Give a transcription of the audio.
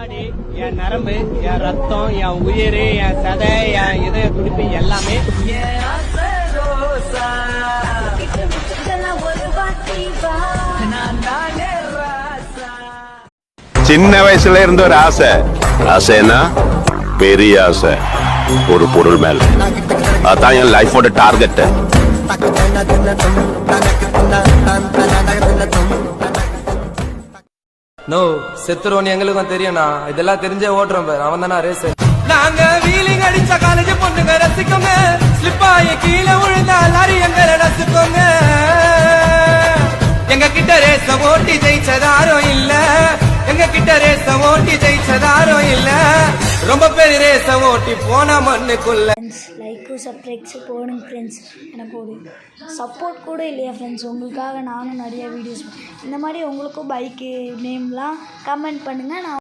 நாடி, என் நரம்பு, என் ரத்தம், என் உயிர், என் சதை, என் இதய துடிப்பு எல்லாமே சின்ன வயசுல இருந்த ஒரு ஆசை. ஆசைன்னா பெரிய ஆசை, ஒரு பொருள் மேல. அதான் என் லைஃபோட டார்கெட். நோ செத்துருவோன்னு எங்களுக்கும் தெரியும்ண்ணா. இதெல்லாம் தெரிஞ்சே ஓட்டுறோம் பேர். அவன் தானே ரேஸ். நாங்க வீலிங் அடிச்ச காலேஜ் பொண்ணுங்க ரசிக்கோங்க. ஸ்லிப்பாயி கீழே விழுந்தா லாரி எங்களை ரசிக்கோங்க. எங்க கிட்ட ரேச ஓட்டி ஜெயிச்சதாரோ இல்ல. எங்க கிட்ட ரேச ஓட்டி ஜெயிச்சதாரோ இல்ல. ரொம்ப பேர் ரேச ஓட்டி போன மண்ணுக்குள்ள. லைக்கு சப்ஸ்கிரைப்ஸ் போடுங்க ஃப்ரெண்ட்ஸ். எனக்கு ஒரு சப்போர்ட் கூட இல்லையா ஃப்ரெண்ட்ஸ். உங்களுக்காக நானும் நிறைய வீடியோஸ் இந்த மாதிரி உங்களுக்கும் பைக்கு நேம்லாம் கமெண்ட் பண்ணுங்கள். நான்